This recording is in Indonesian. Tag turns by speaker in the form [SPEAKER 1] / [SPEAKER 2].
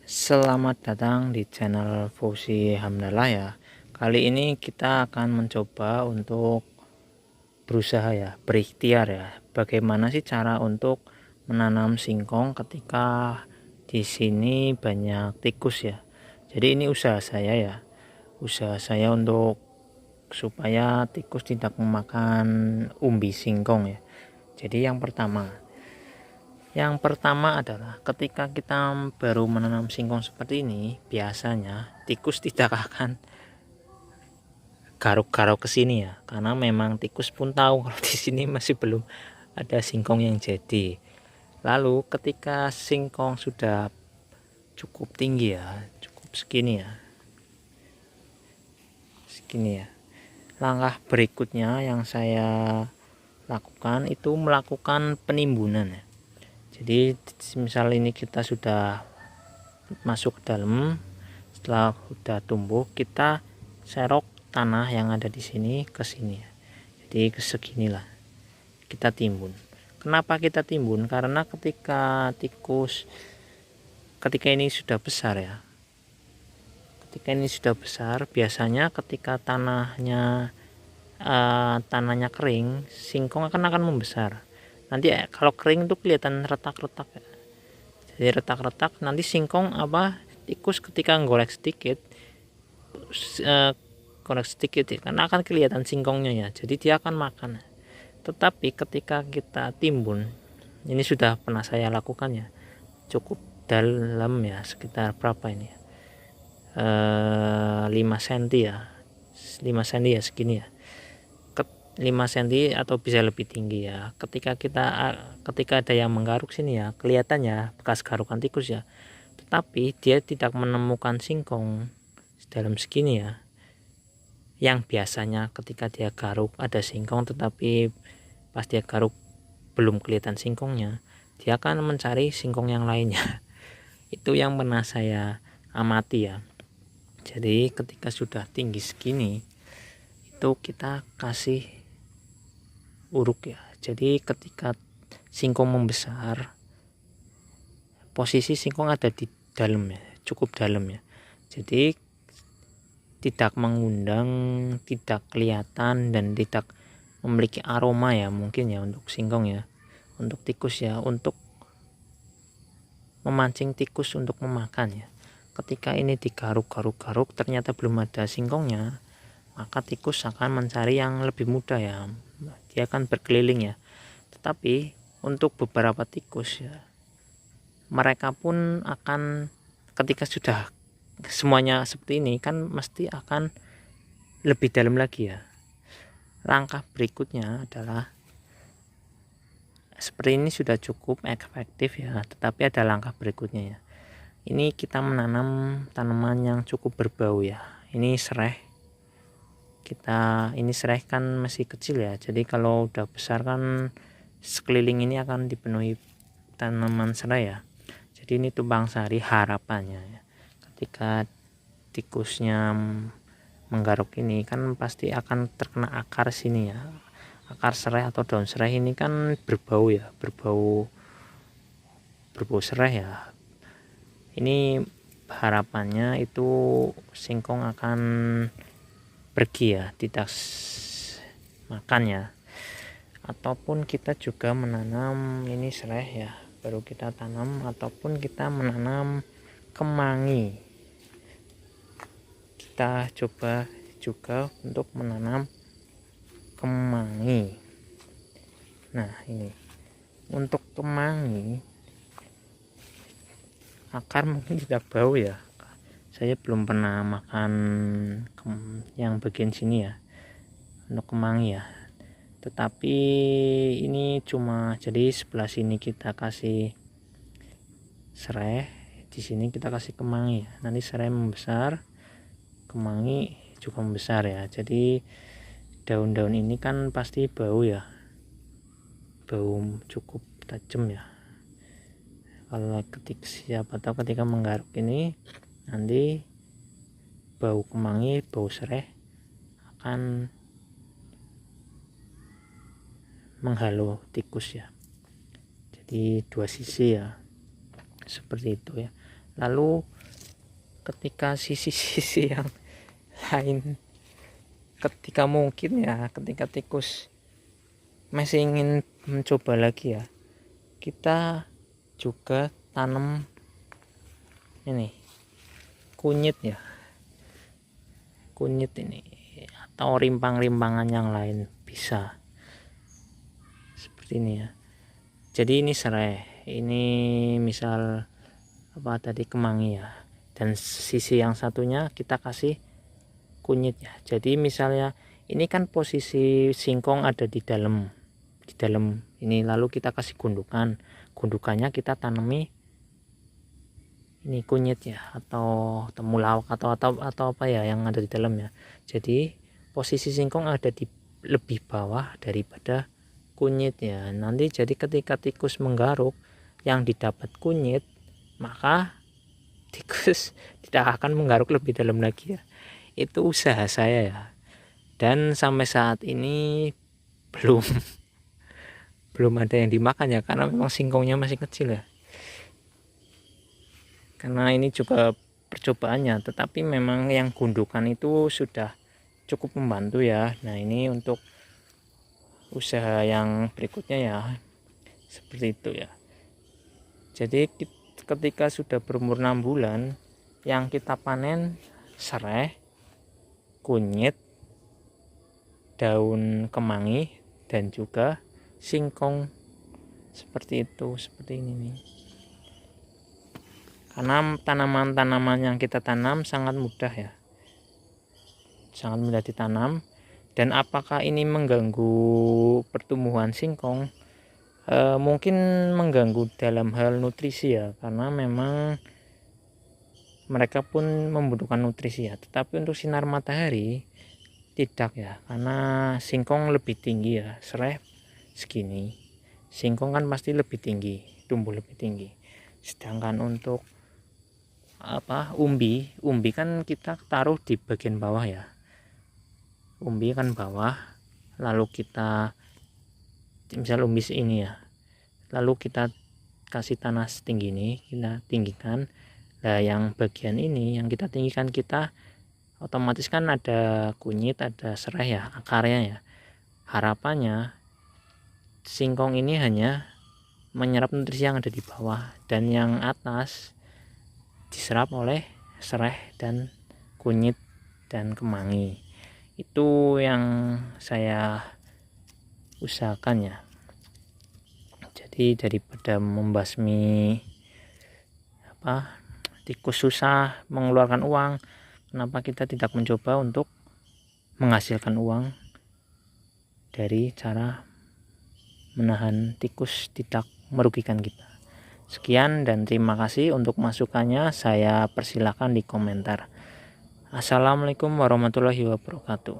[SPEAKER 1] Selamat datang di channel Fauzi Hamdallah ya. Kali ini kita akan mencoba untuk berusaha ya, berikhtiar ya. Bagaimana sih cara untuk menanam singkong ketika di sini banyak tikus ya. Jadi ini usaha saya ya. Usaha saya untuk supaya tikus tidak memakan umbi singkong ya. Jadi yang pertama adalah ketika kita baru menanam singkong seperti ini, biasanya tikus tidak akan garuk-garuk ke sini ya, karena memang tikus pun tahu kalau di sini masih belum ada singkong yang jadi. Lalu ketika singkong sudah cukup tinggi ya, cukup segini ya. Langkah berikutnya yang saya lakukan itu melakukan penimbunan ya. Jadi misal ini kita sudah masuk ke dalam, setelah udah tumbuh kita serok tanah yang ada di sini ke sini ya. Jadi seginilah kita timbun. Kenapa kita timbun? Karena ketika ini sudah besar ya, biasanya ketika tanahnya kering, singkong akan membesar. Nanti kalau kering itu kelihatan retak-retak ya. Jadi retak-retak, nanti singkong tikus ketika ngorek sedikit ya, karena akan kelihatan singkongnya ya, jadi dia akan makan. Tetapi ketika kita timbun, ini sudah pernah saya lakukan ya, cukup dalam ya, sekitar berapa ini ya, 5 cm ya, 5 cm ya, segini ya, 5 cm atau bisa lebih tinggi ya. Ketika ada yang menggaruk sini ya, kelihatannya bekas garukan tikus ya, tetapi dia tidak menemukan singkong dalam segini ya. Yang biasanya ketika dia garuk ada singkong, tetapi pas dia garuk belum kelihatan singkongnya, dia akan mencari singkong yang lainnya. Itu yang pernah saya amati ya. Jadi ketika sudah tinggi segini, itu kita kasih uruk ya. Jadi ketika singkong membesar, posisi singkong ada di dalam ya, cukup dalam ya. Jadi tidak mengundang, tidak kelihatan, dan tidak memiliki aroma ya, mungkin ya untuk singkong ya, untuk tikus ya, untuk memancing tikus untuk memakan ya. Ketika ini digaruk-garuk ternyata belum ada singkongnya, maka tikus akan mencari yang lebih mudah ya, dia akan berkeliling ya. Tetapi untuk beberapa tikus ya, mereka pun akan, ketika sudah semuanya seperti ini kan mesti akan lebih dalam lagi ya. Langkah berikutnya adalah, seperti ini sudah cukup efektif ya, tetapi ada langkah berikutnya ya. Ini kita menanam tanaman yang cukup berbau ya. Ini serai. Ini serai kan masih kecil ya, jadi kalau udah besar kan sekeliling ini akan dipenuhi tanaman serai ya. Jadi ini tumpang sari harapannya ya. Ketika tikusnya menggaruk ini kan pasti akan terkena akar sini ya. Akar serai atau daun serai ini kan berbau ya, berbau serai ya. Ini harapannya itu singkong akan pergi ya, tidak makan ya. Ataupun kita juga menanam ini serai ya, baru kita tanam, ataupun kita menanam kemangi. Kita coba juga untuk menanam kemangi. Nah ini untuk kemangi, akar mungkin tidak bau ya, saya belum pernah makan yang bagian sini ya untuk kemangi ya. Tetapi ini cuma, jadi sebelah sini kita kasih serai, di sini kita kasih kemangi ya. Nanti serai membesar, kemangi juga membesar ya. Jadi daun-daun ini kan pasti bau ya, bau cukup tajam ya. Kalau siapa tahu ketika menggaruk ini nanti bau kemangi, bau serai akan menghalau tikus ya. Jadi dua sisi ya, seperti itu ya. Lalu ketika sisi-sisi yang lain, ketika mungkin ya, ketika tikus masih ingin mencoba lagi ya, kita juga tanam ini kunyit ya, kunyit ini atau rimpang-rimpangan yang lain bisa seperti ini ya. Jadi ini serai, ini misal apa tadi kemangi ya, dan sisi yang satunya kita kasih kunyit ya. Jadi misalnya ini kan posisi singkong ada di dalam ini, lalu kita kasih gundukannya kita tanami ini kunyit ya, atau temulawak atau apa ya yang ada di dalam ya. Jadi posisi singkong ada di lebih bawah daripada kunyit ya. Nanti jadi ketika tikus menggaruk yang didapat kunyit, maka tikus tidak akan menggaruk lebih dalam lagi ya. Itu usaha saya ya, dan sampai saat ini belum ada yang dimakan ya, karena memang singkongnya masih kecil ya. Karena ini juga percobaannya, tetapi memang yang gundukan itu sudah cukup membantu ya. Nah ini untuk usaha yang berikutnya ya, seperti itu ya. Jadi ketika sudah berumur 6 bulan, yang kita panen serai, kunyit, daun kemangi, dan juga singkong, seperti itu, seperti ini nih. Karena tanaman-tanaman yang kita tanam sangat mudah ya, sangat mudah ditanam. Dan apakah ini mengganggu pertumbuhan singkong? Mungkin mengganggu dalam hal nutrisi ya, karena memang mereka pun membutuhkan nutrisi ya. Tetapi untuk sinar matahari tidak ya, karena singkong lebih tinggi ya, serai segini, singkong kan pasti lebih tinggi, tumbuh lebih tinggi. Sedangkan untuk umbi kan kita taruh di bagian bawah ya, umbi kan bawah, lalu kita misal umbi ini ya, lalu kita kasih tanah setinggi ini, kita tinggikan. Nah yang bagian ini yang kita tinggikan, kita otomatis kan ada kunyit, ada serai ya, akarnya ya. Harapannya singkong ini hanya menyerap nutrisi yang ada di bawah, dan yang atas diserap oleh serai dan kunyit dan kemangi. Itu yang saya usahakan ya. Jadi daripada membasmi tikus susah mengeluarkan uang, kenapa kita tidak mencoba untuk menghasilkan uang dari cara menahan tikus tidak merugikan kita. Sekian dan terima kasih untuk masukannya, saya persilakan di komentar. Assalamualaikum warahmatullahi wabarakatuh.